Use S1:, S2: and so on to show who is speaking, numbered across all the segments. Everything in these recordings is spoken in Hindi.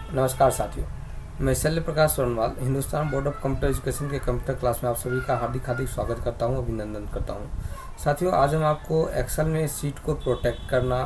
S1: नमस्कार साथियों, मैं Shailya Prakash Sonwal Hindustan board of computer education के कंप्यूटर क्लास में आप सभी का हार्दिक हार्दिक स्वागत करता हूं, अभिनंदन करता हूं। साथियों, आज हम आपको एक्सेल में शीट को प्रोटेक्ट करना,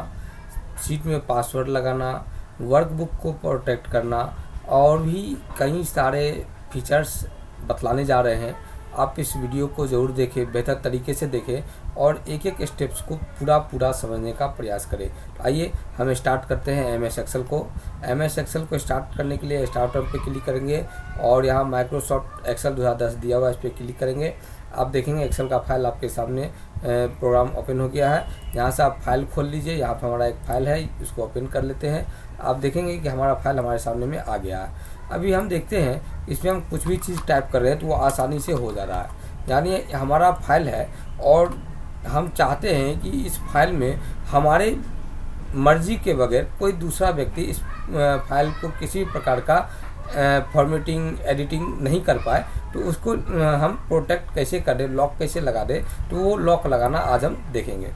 S1: शीट में पासवर्ड लगाना, वर्कबुक को प्रोटेक्ट करना और भी कई सारे फीचर्स बतलाने जा रहे हैं। आप इस वीडियो को ज़रूर देखें, बेहतर तरीके से देखें और एक एक स्टेप्स को पूरा समझने का प्रयास करें। तो आइए हम स्टार्ट करते हैं एम एस एक्सेल को। एम एस एक्सेल को स्टार्ट करने के लिए स्टार्ट बटन पर क्लिक करेंगे और यहाँ माइक्रोसॉफ्ट एक्सेल 2010 दिया हुआ है, इस पर क्लिक करेंगे। आप देखेंगे एक्सेल का फाइल आपके सामने प्रोग्राम ओपन हो गया है। यहाँ से आप फाइल खोल लीजिए। यहाँ पर हमारा एक फाइल है, उसको ओपन कर लेते हैं। आप देखेंगे कि हमारा फाइल हमारे सामने में आ गया है। अभी हम देखते हैं इसमें हम कुछ भी चीज़ टाइप कर रहे हैं तो वो आसानी से हो जा रहा है। यानी हमारा फाइल है और हम चाहते हैं कि इस फाइल में हमारे मर्जी के बगैर कोई दूसरा व्यक्ति इस फाइल को किसी प्रकार का फॉर्मेटिंग एडिटिंग नहीं कर पाए। तो उसको हम प्रोटेक्ट कैसे करें, लॉक कैसे लगा दें, तो वो लॉक लगाना आज हम देखेंगे।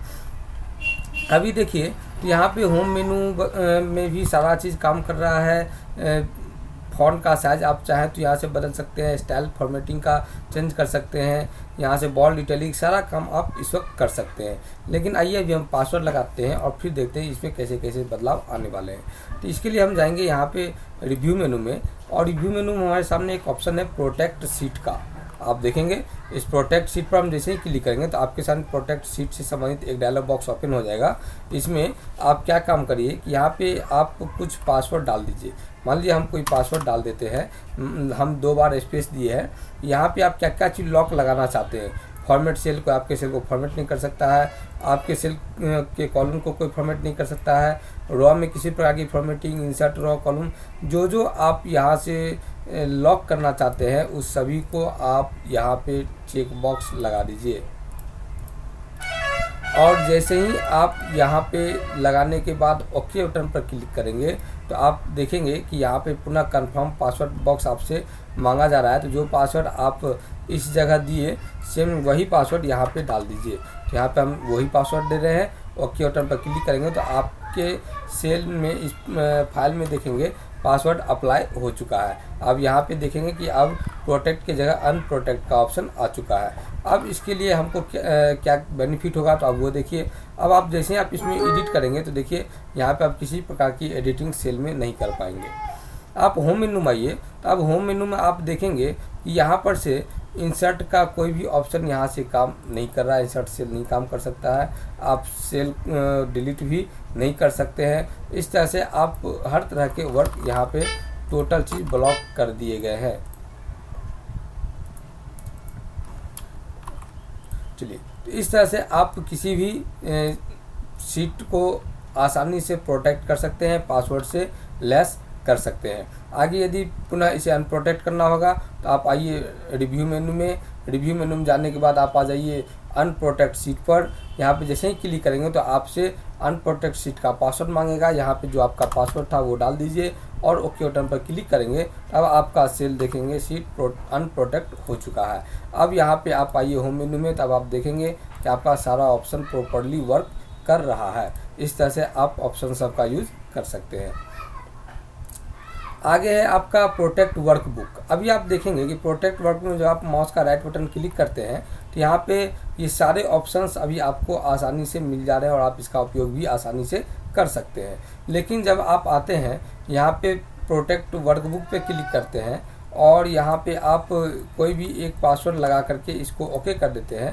S1: अभी देखिए तो यहाँ पे होम मेनू में भी सारा चीज़ काम कर रहा है। फ़ॉन्ट का साइज आप चाहें तो यहाँ से बदल सकते हैं, स्टाइल फॉर्मेटिंग का चेंज कर सकते हैं, यहाँ से बॉल्ड इटैलिक सारा काम आप इस वक्त कर सकते हैं। लेकिन आइए अभी हम पासवर्ड लगाते हैं और फिर देखते हैं इसमें कैसे कैसे बदलाव आने वाले हैं। तो इसके लिए हम जाएंगे यहाँ पे रिव्यू मेनू में, और रिव्यू मेनू में हमारे सामने एक ऑप्शन है प्रोटेक्ट शीट का। आप देखेंगे इस प्रोटेक्ट शीट पर हम जैसे ही क्लिक करेंगे तो आपके सामने प्रोटेक्ट शीट से संबंधित एक डायलॉग बॉक्स ओपन हो जाएगा। इसमें आप क्या काम करिए कि यहाँ पे आप कुछ पासवर्ड डाल दीजिए। मान लीजिए हम कोई पासवर्ड डाल देते हैं, हम 2 बार स्पेस दिए हैं। यहाँ पे आप क्या क्या चीज़ लॉक लगाना चाहते हैं। फॉर्मेट सेल को, आपके सेल को फॉर्मेट नहीं कर सकता है, आपके सेल के कॉलम को कोई फॉर्मेट नहीं कर सकता है, रॉ में किसी प्रकार की फॉर्मेटिंग, इंसर्ट रॉ कॉलम, जो आप यहाँ से लॉक करना चाहते हैं उस सभी को आप यहाँ पे चेक बॉक्स लगा दीजिए। और जैसे ही आप यहाँ पे लगाने के बाद ओके बटन पर क्लिक करेंगे तो आप देखेंगे कि यहाँ पे पुनः कंफर्म पासवर्ड बॉक्स आपसे मांगा जा रहा है। तो जो पासवर्ड आप इस जगह दिए सेम वही पासवर्ड यहाँ पे डाल दीजिए। तो यहाँ पे हम वही पासवर्ड दे रहे हैं। ओके बटन पर क्लिक करेंगे तो आपके सेल में इस फाइल में देखेंगे पासवर्ड अप्लाई हो चुका है। अब यहाँ पे देखेंगे कि अब प्रोटेक्ट की जगह अनप्रोटेक्ट का ऑप्शन आ चुका है। अब इसके लिए हमको क्या बेनिफिट होगा तो अब वो देखिए। अब आप जैसे ही आप इसमें एडिट करेंगे तो देखिए यहाँ पे आप किसी प्रकार की एडिटिंग सेल में नहीं कर पाएंगे। आप होम मेनू में आइए तो अब होम मेनू में आप देखेंगे कि यहाँ पर से इंसर्ट का कोई भी ऑप्शन यहाँ से काम नहीं कर रहा है। इंसर्ट सेल नहीं काम कर सकता है, आप सेल डिलीट भी नहीं कर सकते हैं। इस तरह से आप हर तरह के वर्क यहाँ पे टोटल चीज़ ब्लॉक कर दिए गए हैं। चलिए, तो इस तरह से आप किसी भी शीट को आसानी से प्रोटेक्ट कर सकते हैं, पासवर्ड से लेस कर सकते हैं। आगे यदि पुनः इसे अनप्रोटेक्ट करना होगा तो आप आइए रिव्यू मेनू में। रिव्यू मेनू में जाने के बाद आप आ जाइए अनप्रोटेक्ट शीट पर। यहाँ पे जैसे ही क्लिक करेंगे तो आपसे अनप्रोटेक्ट शीट का पासवर्ड मांगेगा। यहाँ पे जो आपका पासवर्ड था वो डाल दीजिए और ओके बटन पर क्लिक करेंगे तब आपका सेल देखेंगे शीट अनप्रोटेक्ट हो चुका है। अब यहाँ पे आप आइए होम मेनू में, तब आप देखेंगे कि आपका सारा ऑप्शन प्रॉपरली वर्क कर रहा है। इस तरह से आप ऑप्शन सबका यूज कर सकते हैं। आगे है आपका प्रोटेक्ट वर्कबुक। अभी आप देखेंगे कि प्रोटेक्ट वर्कबुक में जब आप माउस का राइट बटन क्लिक करते हैं तो यहाँ पे ये सारे ऑप्शंस अभी आपको आसानी से मिल जा रहे हैं और आप इसका उपयोग भी आसानी से कर सकते हैं। लेकिन जब आप आते हैं यहाँ पे प्रोटेक्ट वर्कबुक पे क्लिक करते हैं और यहाँ पे आप कोई भी एक पासवर्ड लगा करके इसको ओके कर देते हैं,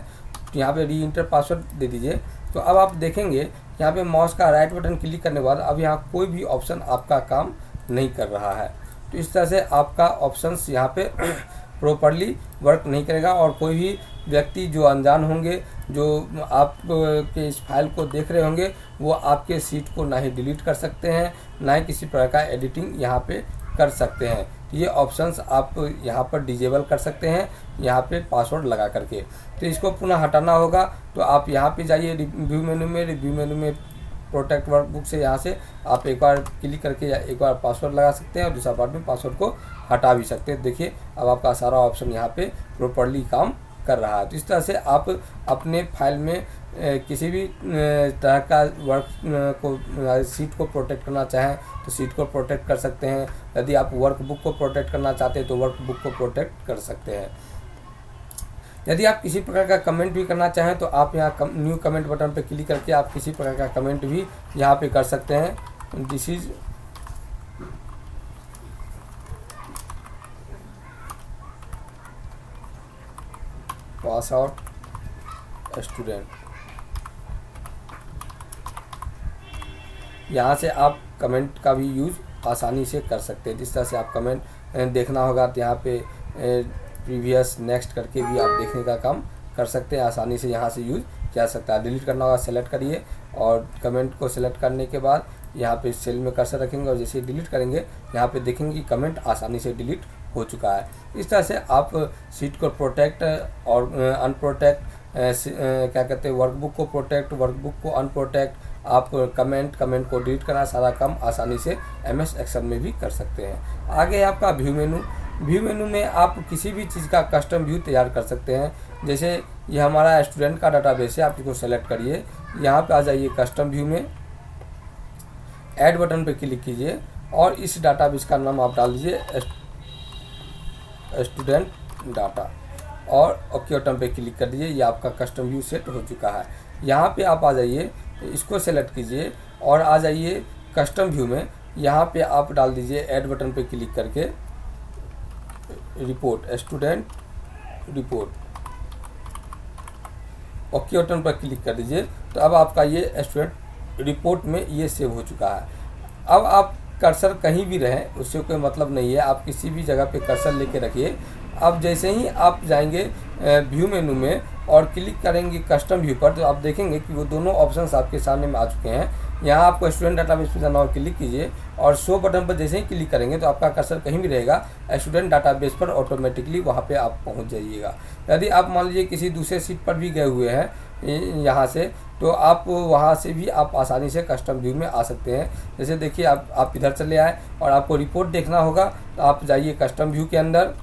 S1: तो यहाँ पे री इंटर पासवर्ड दे दीजिए। तो अब आप देखेंगे यहाँ पे माउस का राइट बटन क्लिक करने के बाद अब यहाँ कोई भी ऑप्शन आपका काम नहीं कर रहा है। तो इस तरह से आपका ऑप्शंस यहाँ पे प्रॉपरली वर्क नहीं करेगा और कोई भी व्यक्ति जो अनजान होंगे, जो आप के इस फाइल को देख रहे होंगे, वो आपके शीट को ना ही डिलीट कर सकते हैं, ना ही किसी प्रकार का एडिटिंग यहाँ पे कर सकते हैं। ये ऑप्शंस आप यहाँ पर डिजेबल कर सकते हैं यहाँ पे पासवर्ड लगा करके। तो इसको पुनः हटाना होगा तो आप यहाँ पे जाइए रिव्यू मेनू में। रिव्यू मेनू में प्रोटेक्ट वर्कबुक से यहाँ से आप एक बार क्लिक करके एक बार पासवर्ड लगा सकते हैं और दूसरा बार में पासवर्ड को हटा भी सकते हैं। देखिए अब आपका सारा ऑप्शन यहाँ पे प्रॉपरली काम कर रहा है। तो इस तरह से आप अपने फाइल में किसी भी तरह का वर्क को सीट को प्रोटेक्ट करना चाहें तो सीट को प्रोटेक्ट कर सकते हैं। यदि आप वर्कबुक को प्रोटेक्ट करना चाहते हैं तो वर्कबुक को प्रोटेक्ट कर सकते हैं। यदि आप किसी प्रकार का कमेंट भी करना चाहें तो आप यहाँ न्यू कमेंट बटन पर क्लिक करके आप किसी प्रकार का कमेंट भी यहाँ पे कर सकते हैं। This is pass out student. यहाँ से आप कमेंट का भी यूज़ आसानी से कर सकते हैं। जिस तरह से आप कमेंट देखना होगा तो यहाँ पे प्रीवियस नेक्स्ट करके भी आप देखने का काम कर सकते हैं। आसानी से यहाँ से यूज़ किया सकता है। डिलीट करना होगा, सेलेक्ट करिए और कमेंट को सेलेक्ट करने के बाद यहाँ पे सेल में कर्सर रखेंगे और जैसे डिलीट करेंगे यहाँ पे देखेंगे कि कमेंट आसानी से डिलीट हो चुका है। इस तरह से आप सीट को प्रोटेक्ट और अनप्रोटेक्ट क्या कहते हैं, वर्कबुक को प्रोटेक्ट, वर्कबुक को अनप्रोटेक्ट, आप कमेंट को डिलीट करना सारा काम आसानी से MS एक्सेल में भी कर सकते हैं। आगे आपका व्यू मेनू। व्यू मेनू में आप किसी भी चीज़ का कस्टम व्यू तैयार कर सकते हैं। जैसे ये हमारा स्टूडेंट का डाटाबेस है, आप इसको सेलेक्ट करिए, यहाँ पे आ जाइए कस्टम व्यू में, ऐड बटन पे क्लिक कीजिए और इस डाटाबेस का नाम आप डाल दीजिए स्टूडेंट डाटा और ओके बटन पे क्लिक कर दीजिए। ये आपका कस्टम व्यू सेट हो चुका है। यहाँ पे आप आ जाइए, इसको सेलेक्ट कीजिए और आ जाइए कस्टम व्यू में, यहाँ पे आप डाल दीजिए ऐड बटन पे क्लिक करके report, student report, okay button पर क्लिक कर दीजिए। तो अब आपका ये स्टूडेंट रिपोर्ट में ये सेव हो चुका है। अब आप कर्सर कहीं भी रहें उससे कोई मतलब नहीं है, आप किसी भी जगह पे कर्सर लेके रखिए। अब जैसे ही आप जाएंगे व्यू मेनू में और क्लिक करेंगे कस्टम व्यू पर तो आप देखेंगे कि वो दोनों ऑप्शंस आपके सामने में आ चुके हैं। यहाँ आपको स्टूडेंट डाटाबेस पे जाना और क्लिक कीजिए और शो बटन पर जैसे ही क्लिक करेंगे तो आपका कर्सर कहीं भी रहेगा, स्टूडेंट डाटाबेस पर ऑटोमेटिकली वहाँ पे आप पहुँच जाइएगा। यदि आप मान लीजिए किसी दूसरे सीट पर भी गए हुए हैं यहाँ से, तो आप वहाँ से भी आप आसानी से कस्टम व्यू में आ सकते हैं। जैसे देखिए आप इधर चले आए और आपको रिपोर्ट देखना होगा तो आप जाइए कस्टम व्यू के अंदर,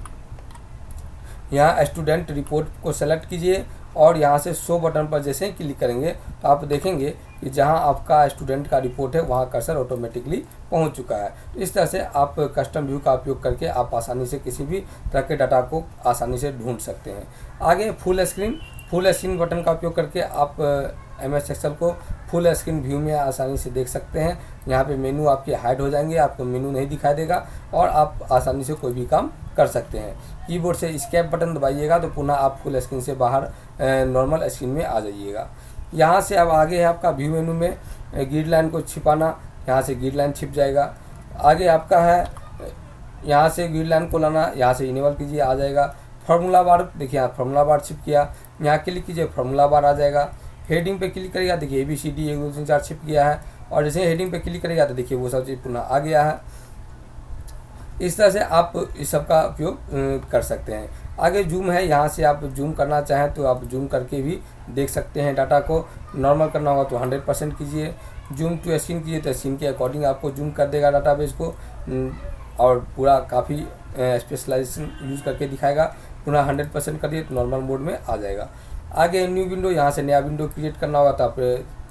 S1: यहाँ स्टूडेंट रिपोर्ट को सेलेक्ट कीजिए और यहाँ से शो बटन पर जैसे ही क्लिक करेंगे तो आप देखेंगे कि जहाँ आपका स्टूडेंट का रिपोर्ट है वहाँ कर्सर ऑटोमेटिकली पहुँच चुका है। इस तरह से आप कस्टम व्यू का उपयोग करके आप आसानी से किसी भी तरह के डाटा को आसानी से ढूंढ सकते हैं। आगे फुल स्क्रीन बटन का उपयोग करके आप MS एक्सेल को फुल स्क्रीन व्यू में आसानी से देख सकते हैं। यहाँ पे मेनू आपके हाइड हो जाएंगे, आपको मेनू नहीं दिखाई देगा और आप आसानी से कोई भी काम कर सकते हैं। कीबोर्ड से एस्केप बटन दबाइएगा तो पुनः आप फुल स्क्रीन से बाहर नॉर्मल स्क्रीन में आ जाइएगा। यहाँ से अब आगे है आपका व्यू मेनू में ग्रिड लाइन को छिपाना, यहाँ से ग्रिड लाइन छिप जाएगा। आगे आपका है यहाँ से ग्रिड लाइन को लाना, यहाँ से इनेबल कीजिए, आ जाएगा। फार्मूला बार, देखिए यहाँ फार्मूला बार छिप किया, यहाँ क्लिक कीजिए फार्मूला बार आ जाएगा। हेडिंग पे क्लिक करिएगा, देखिए ABCD 1 2 3 4 छिप गया है और जैसे हेडिंग पे क्लिक करिएगा तो देखिए वो सब चीज़ पुनः आ गया है। इस तरह से आप इस सब का उपयोग कर सकते हैं। आगे जूम है, यहाँ से आप जूम करना चाहें तो आप जूम करके भी देख सकते हैं डाटा को। नॉर्मल करना होगा तो 100% कीजिए, जूम टू स्क्रीन कीजिए तो स्क्रीन के अकॉर्डिंग आपको जूम कर देगा डाटाबेस को और पूरा काफ़ी स्पेशलाइजेशन यूज़ करके दिखाएगा। पुनः 100% करिए तो नॉर्मल मोड में आ जाएगा। आगे न्यू विंडो, यहाँ से नया विंडो क्रिएट करना होगा तो आप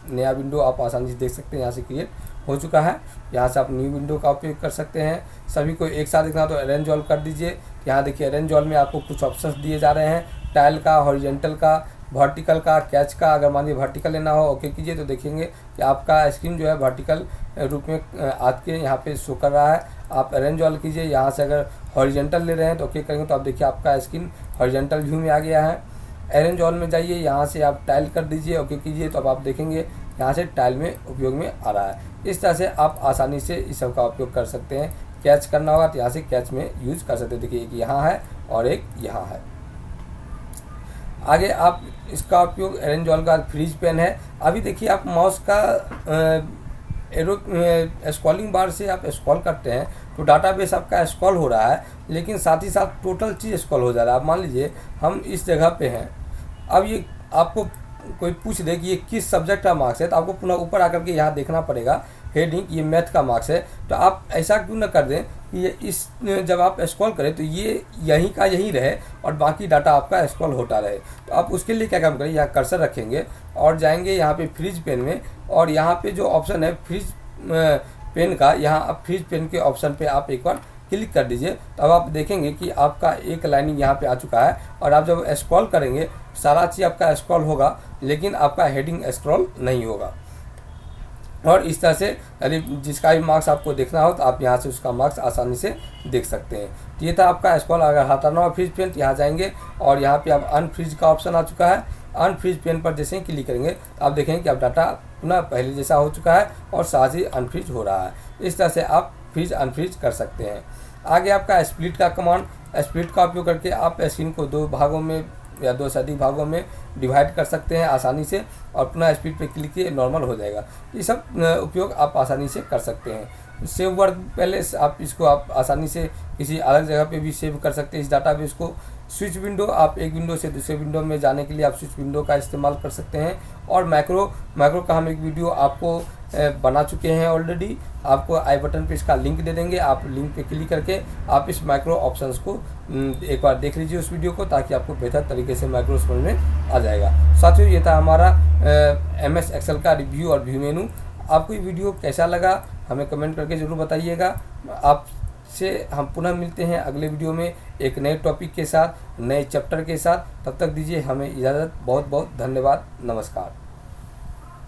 S1: नया विंडो आप आसानी से देख सकते हैं, यहाँ से क्रिएट हो चुका है। यहाँ से आप न्यू विंडो का उपयोग कर सकते हैं। सभी को एक साथ देखना तो अरेंज ऑल कर दीजिए। यहाँ देखिए अरेंज ऑल में आपको कुछ ऑप्शंस दिए जा रहे हैं, टाइल का, हॉरिजेंटल का, वर्टिकल का, कैच का। अगर मान लीजिए वर्टिकल लेना हो ओके कीजिए तो देखेंगे कि आपका स्क्रीन जो है वर्टिकल रूप में आपके यहाँ पे शो कर रहा है। आप अरेंज ऑल कीजिए। यहाँ से अगर हॉरिजेंटल ले रहे हैं तो ओके करेंगे तो आप देखिए आपका स्क्रीन हॉरिजेंटल व्यू में आ गया है। अरेंज ऑल में जाइए, यहाँ से आप टाइल कर दीजिए, ओके कीजिए तो अब आप देखेंगे यहाँ से टाइल में उपयोग में आ रहा है। इस तरह से आप आसानी से इस सब का उपयोग कर सकते हैं। कैच करना होगा तो यहाँ से कैच में यूज कर सकते हैं। देखिए एक यहाँ है और एक यहाँ है। आगे आप इसका उपयोग अरेंज ऑल का फ्रीज पेन है। अभी देखिए आप माउस का एरो स्क्रॉलिंग बार से आप स्क्रॉल करते हैं तो डाटाबेस आपका स्क्रॉल हो रहा है, लेकिन साथ ही साथ टोटल चीज़ स्क्रॉल हो जा रहा है। आप मान लीजिए हम इस जगह पे हैं, अब ये आपको कोई पूछ दे कि ये किस सब्जेक्ट का मार्क्स है तो आपको पुनः ऊपर आकर के यहाँ देखना पड़ेगा हेडिंग, ये मैथ का मार्क्स है। तो आप ऐसा क्यों ना कर दें कि ये इस जब आप स्क्रॉल करें तो ये यहीं का यहीं रहे और बाकी डाटा आपका स्क्रॉल होता रहे। तो आप उसके लिए क्या काम करें, यहाँ कर्सर रखेंगे और जाएंगे यहाँ पे फ्रीज पेन में, और यहाँ पे जो ऑप्शन है फ्रीज पेन का, यहाँ आप फ्रीज पेन के ऑप्शन पे आप एक बार क्लिक कर दीजिए। तो अब आप देखेंगे कि आपका एक लाइनिंग यहाँ पे आ चुका है, और आप जब स्क्रॉल करेंगे सारा चीज़ आपका स्क्रॉल होगा, लेकिन आपका हेडिंग स्क्रॉल नहीं होगा। और इस तरह से यदि जिसका भी मार्क्स आपको देखना हो तो आप यहाँ से उसका मार्क्स आसानी से देख सकते हैं। तो ये था आपका स्क्रॉल। अगर हटाना हो फ्रीज पेन, यहाँ जाएंगे और यहाँ पे आप अनफ्रीज का ऑप्शन आ चुका है। अनफ्रीज पेन पर जैसे ही क्लिक करेंगे तो आप देखेंगे कि अब डाटा पुनः पहले जैसा हो चुका है और साथ ही अनफ्रीज हो रहा है। इस तरह से आप फ्रीज अनफ्रीज कर सकते हैं। आगे आपका स्प्लिट का कमांड, स्प्लिट का उपयोग करके आप स्क्रीन को 2 भागों में या 2 से अधिक भागों में डिवाइड कर सकते हैं आसानी से, और पुनः स्पीड पे क्लिक किए नॉर्मल हो जाएगा। ये सब उपयोग आप आसानी से कर सकते हैं। सेव वर्क पैलेस, आप इसको आप आसानी से किसी अलग जगह पे भी सेव कर सकते हैं इस डाटाबेस को। स्विच विंडो, आप एक विंडो से दूसरे विंडो में जाने के लिए आप स्विच विंडो का इस्तेमाल कर सकते हैं। और मैक्रो का हम एक वीडियो आपको बना चुके हैं ऑलरेडी, आपको आई बटन पे इसका लिंक दे देंगे। आप लिंक पे क्लिक करके आप इस मैक्रो ऑप्शंस को एक बार देख लीजिए उस वीडियो को, ताकि आपको बेहतर तरीके से मैक्रो समझ में आ जाएगा। साथियों, ये था हमारा MS एक्सेल का रिव्यू और व्यू मेनू। आपको ये वीडियो कैसा लगा हमें कमेंट करके ज़रूर बताइएगा। आपसे हम पुनः मिलते हैं अगले वीडियो में एक नए टॉपिक के साथ, नए चैप्टर के साथ। तब तक दीजिए हमें इजाज़त। बहुत बहुत धन्यवाद। नमस्कार।